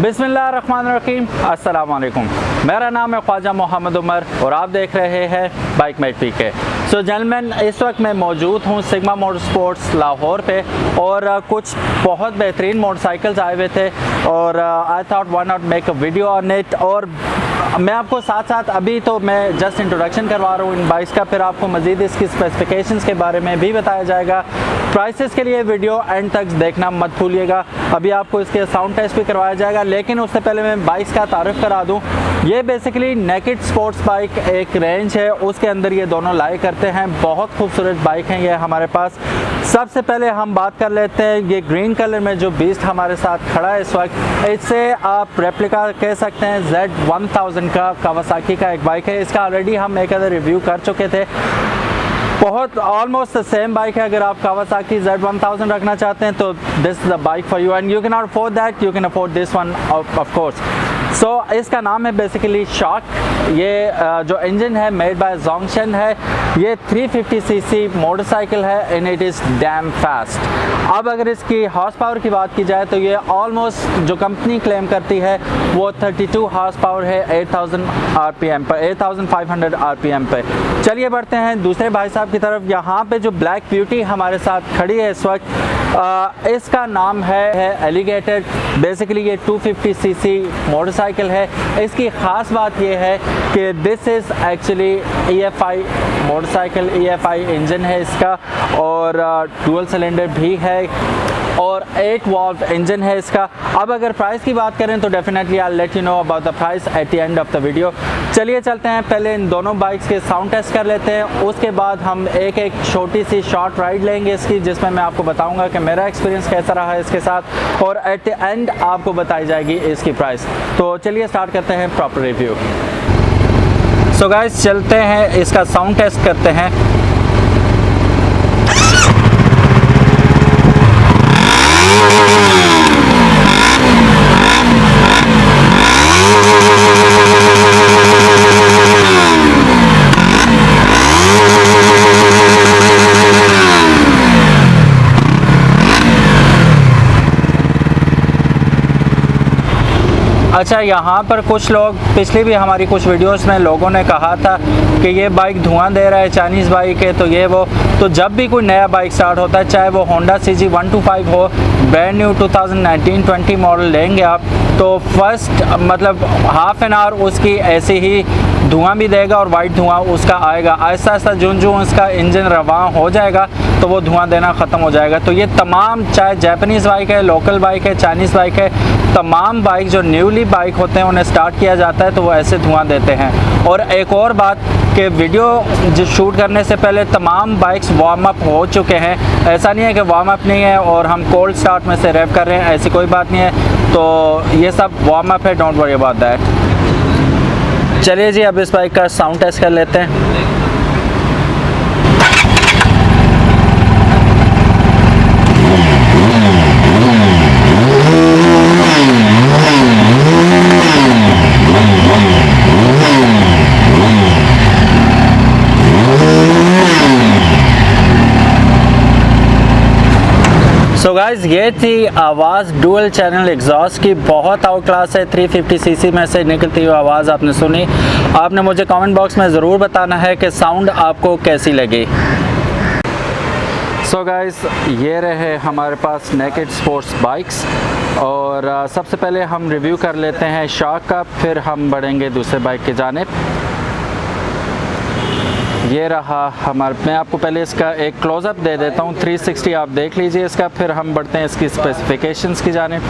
बिस्मिल्लाहिर्रहमानिर्रहीम, अस्सलामुअलैकुम। मेरा नाम है ख्वाजा मोहम्मद उमर और आप देख रहे हैं बाइक में पीके। सो जेंटलमैन, इस वक्त मैं मौजूद हूँ सिग्मा मोटरस्पोर्ट्स लाहौर पे और कुछ बहुत बेहतरीन मोटरसाइकिल्स आए हुए थे और I thought why not make a video on it. और मैं आपको साथ साथ अभी तो मैं जस्ट इंट्रोडक्शन करवा रहा हूँ इन बाइक्स का, फिर आपको मज़ीद इसकी स्पेसिफिकेशंस के बारे में भी बताया जाएगा। प्राइसेस के लिए वीडियो एंड तक देखना मत भूलिएगा। अभी आपको इसके साउंड टेस्ट भी करवाया जाएगा, लेकिन उससे पहले मैं बाइक्स का तारुफ करा दूँ। ये बेसिकली नेकेड स्पोर्ट्स बाइक एक रेंज है, उसके अंदर ये दोनों लाई करते हैं। बहुत खूबसूरत बाइक हैं ये हमारे पास। सबसे पहले हम बात कर लेते हैं ये ग्रीन कलर में जो बीस्ट हमारे साथ खड़ा है इस वक्त, इससे आप रेप्लिका कह सकते हैं। Z1000 का कावासाकी का एक बाइक है। इसका ऑलरेडी हम एक अदर रिव्यू कर चुके थे। बहुत ऑलमोस्ट सेम बाइक है। अगर आप कावासाकी Z1000 रखना चाहते हैं तो this is the bike for you and you can not afford that, you can afford this one of course. So इसका नाम है बेसिकली शॉक। ये जो इंजन है मेड बाय जोंगशन है। ये 350cc मोटरसाइकिल है and it is dam fast. अब अगर इसकी हॉर्स पावर की बात की जाए तो ये ऑलमोस्ट जो कंपनी क्लेम करती है वो 32 हॉर्स पावर है 8000 RPM पर, 8500 RPM पे। चलिए बढ़ते हैं दूसरे भाई साहब की तरफ। यहाँ पे जो ब्लैक ब्यूटी हमारे साथ खड़ी है इस वक्त, इसका नाम है एलिगेटर। बेसिकली ये 250cc मोटरसाइकिल है। इसकी ख़ास बात ये है कि this is actually EFI motorcycle. EFI engine है इसका और डुअल सिलेंडर भी है और 8 वॉल्व इंजन है इसका। अब अगर प्राइस की बात करें तो definitely I let you know about the price at the end of the video. चलिए चलते हैं, पहले इन दोनों बाइक्स के साउंड टेस्ट कर लेते हैं। उसके बाद हम एक एक छोटी सी शॉर्ट राइड लेंगे इसकी, जिसमें मैं आपको बताऊंगा कि मेरा एक्सपीरियंस कैसा रहा है इसके साथ और एट द एंड आपको बताई जाएगी इसकी प्राइस। तो चलिए स्टार्ट करते हैं प्रॉपर रिव्यू। सो गाइस, चलते हैं इसका साउंड टेस्ट करते हैं। अच्छा, यहाँ पर कुछ लोग पिछली भी हमारी कुछ वीडियोस में लोगों ने कहा था कि ये बाइक धुआं दे रहा है, चाइनीज़ बाइक है, तो ये वो। तो जब भी कोई नया बाइक स्टार्ट होता है, चाहे वो होंडा CG 125 हो, ब्रांड न्यू 2019-20 मॉडल लेंगे आप, तो फर्स्ट मतलब हाफ एन आवर उसकी ऐसे ही धुआं भी देगा और वाइट धुआं उसका आएगा। आहिस्ता आहिस्ता जो उसका इंजन रवां हो जाएगा तो वो धुआं देना ख़त्म हो जाएगा। तो ये तमाम, चाहे जापानीज़ बाइक है, लोकल बाइक है, चाइनीज़ बाइक है, तमाम बाइक जो न्यूली बाइक होते हैं उन्हें स्टार्ट किया जाता है तो वो ऐसे धुआं देते हैं। और एक और बात कि वीडियो जो शूट करने से पहले तमाम बाइक्स वार्म अप हो चुके हैं। ऐसा नहीं है कि वार्म अप नहीं है और हम कोल्ड स्टार्ट में से रेव कर रहे हैं, ऐसी कोई बात नहीं है। तो ये सब वार्म अप है, डोंट वरी अबाउट दैट। चलिए जी, अब इस बाइक का साउंड टेस्ट कर लेते हैं। सो गाइस, ये थी आवाज़ डुअल चैनल एग्जॉस्ट की। बहुत आउट क्लास है। 350cc में से निकलती हुई आवाज़ आपने सुनी। आपने मुझे कमेंट बॉक्स में ज़रूर बताना है कि साउंड आपको कैसी लगी। सो गाइस, ये रहे हमारे पास नेकेड स्पोर्ट्स बाइक्स और सबसे पहले हम रिव्यू कर लेते हैं शॉक का, फिर हम बढ़ेंगे दूसरे बाइक की जानिब। ये रहा मैं आपको पहले इसका एक क्लोज़अप दे देता हूँ 360, आप देख लीजिए इसका, फिर हम बढ़ते हैं इसकी स्पेसिफिकेशंस की जानिब।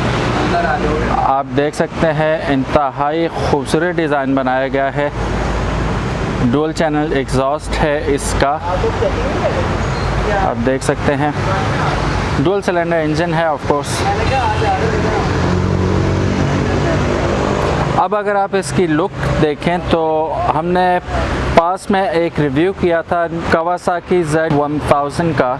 आप देख सकते हैं इंतहाई खूबसूरत डिज़ाइन बनाया गया है। डुअल चैनल एग्जॉस्ट है इसका, आप देख सकते हैं। डुअल सिलेंडर इंजन है ऑफ कोर्स। अब अगर आप इसकी लुक देखें तो हमने पास में एक रिव्यू किया था कावासाकी Z1000 का,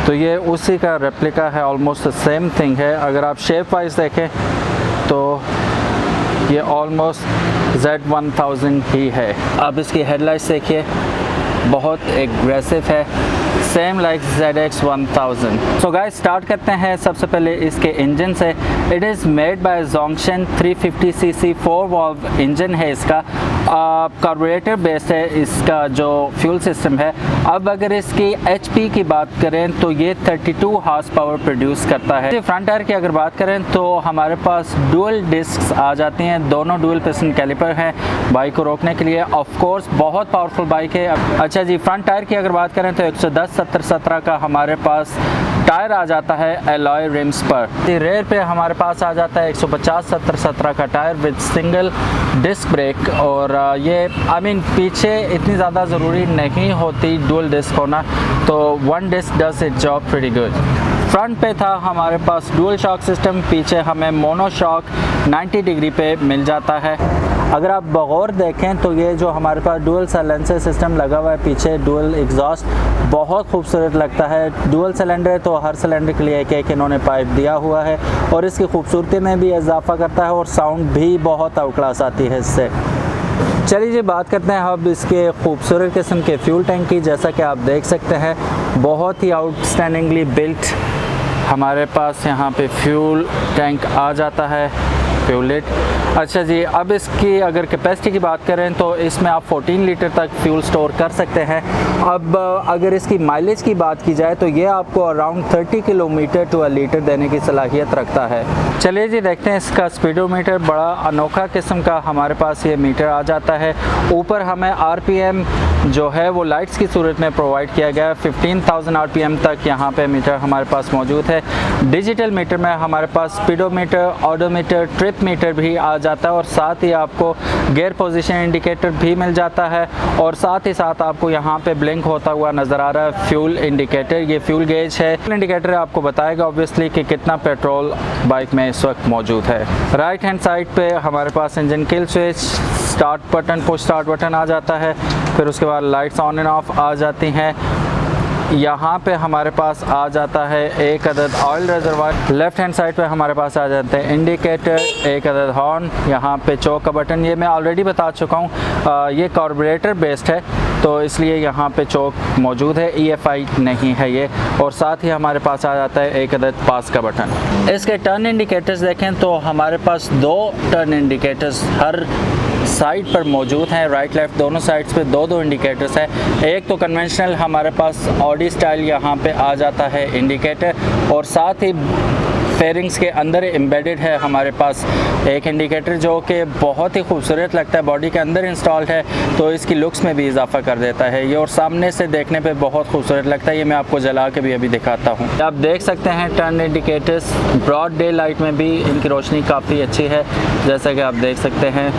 तो ये उसी का रेप्लिका है, ऑलमोस्ट सेम थिंग है। अगर आप शेप वाइज देखें तो ये ऑलमोस्ट Z1000 ही है। अब इसकी हेडलाइट्स देखिए, बहुत एग्रेसिव है। Same like ZX 1000। So guys start करते हैं सबसे पहले इसके इंजन से। It is made by Zongshen 350cc 4 valve engine है इसका। कार्बोरेटर बेस्ड है इसका जो फ्यूल सिस्टम है। अब अगर इसकी HP की बात करें तो ये 32 हॉर्स पावर प्रोड्यूस करता है। फ्रंट टायर की अगर बात करें तो हमारे पास डुअल डिस्क्स आ जाती हैं, दोनों डुअल पिस्टन कैलिपर हैं बाइक को रोकने के लिए। ऑफ कोर्स बहुत पावरफुल बाइक है। अच्छा जी, फ्रंट टायर की अगर बात करें तो 110/70/17 का हमारे पास टायर आ जाता है एलॉय रिम्स पर। रेयर पे हमारे पास आ जाता है 150/70/17 का tyre with single disc brake. और ये पीछे इतनी ज़्यादा ज़रूरी नहीं होती डुअल डिस्क होना, तो one disc does it job pretty good. Front पे था हमारे पास डुअल शॉक सिस्टम, पीछे हमें मोनो शॉक 90 डिग्री पे मिल जाता है। अगर आप बगौर देखें तो ये जो हमारे पास डुअल साइलेंसर सिस्टम लगा हुआ है पीछे, डुअल एग्जॉस्ट बहुत खूबसूरत लगता है। डुअल सिलेंडर है तो हर सिलेंडर के लिए एक इन्होंने पाइप दिया हुआ है और इसकी खूबसूरती में भी इजाफा करता है और साउंड भी बहुत आउट क्लास आती है इससे। चलिए जी, बात करते हैं अब इसके खूबसूरत किस्म के फ्यूल टैंक की। जैसा कि आप देख सकते हैं बहुत ही आउटस्टैंडिंगली बिल्ट हमारे पास यहाँ पे फ्यूल टैंक आ जाता है, फ्यूलिट। अच्छा जी, अब इसकी अगर कैपेसिटी की बात करें तो इसमें आप 14 लीटर तक फ्यूल स्टोर कर सकते हैं। अब अगर इसकी माइलेज की बात की जाए तो ये आपको around 30 kilometre to a litre देने की सलाहियत रखता है। चलिए जी, देखते हैं इसका स्पीडोमीटर। बड़ा अनोखा किस्म का हमारे पास ये मीटर आ जाता है। ऊपर हमें RPM जो है वो लाइट्स की सूरत में प्रोवाइड किया गया है। 15,000 RPM तक यहाँ पे मीटर हमारे पास मौजूद है। डिजिटल मीटर में हमारे पास स्पीडोमीटर, ऑडोमीटर, ट्रिप मीटर भी आ जाता है और साथ ही आपको गियर पोजीशन इंडिकेटर भी मिल जाता है और साथ ही साथ आपको यहाँ पे ब्लिंक होता हुआ नज़र आ रहा है फ्यूल इंडिकेटर। ये फ्यूल गेज है। फ्यूल इंडिकेटर आपको बताएगा ऑब्वियसली कि कितना पेट्रोल बाइक में इस वक्त मौजूद है। राइट हैंड साइड पे हमारे पास engine kill switch, start button, push start button आ जाता है। फिर उसके बाद लाइट्स ऑन एंड ऑफ आ जाती हैं। यहाँ पे हमारे पास आ जाता है एक अदद oil reservoir. Left hand side पे हमारे पास आ जाते हैं इंडिकेटर, एक अदद हॉर्न, यहाँ पे चौक का बटन। ये मैं ऑलरेडी बता चुका हूँ, ये कार्बोरेटर बेस्ड है तो इसलिए यहाँ पे चौक मौजूद है, EFI नहीं है ये। और साथ ही हमारे पास आ जाता है एक अदद पास का बटन। इसके टर्न इंडिकेटर्स देखें तो हमारे पास 2 टर्न इंडिकेटर्स हर साइड पर मौजूद हैं। राइट लेफ्ट दोनों साइड्स पे 2-2 इंडिकेटर्स हैं। एक तो कन्वेंशनल हमारे पास ऑडी स्टाइल यहाँ पे आ जाता है इंडिकेटर और साथ ही फेयरिंग्स के अंदर एम्बेडेड है हमारे पास एक इंडिकेटर जो कि बहुत ही खूबसूरत लगता है, बॉडी के अंदर इंस्टॉल्ड है तो इसकी लुक्स में भी इजाफा कर देता है ये और सामने से देखने पे बहुत खूबसूरत लगता है। ये मैं आपको जला के भी अभी दिखाता हूँ। आप देख सकते हैं turn indicators broad daylight में भी इनकी रोशनी काफ़ी अच्छी है, जैसा कि आप देख सकते हैं।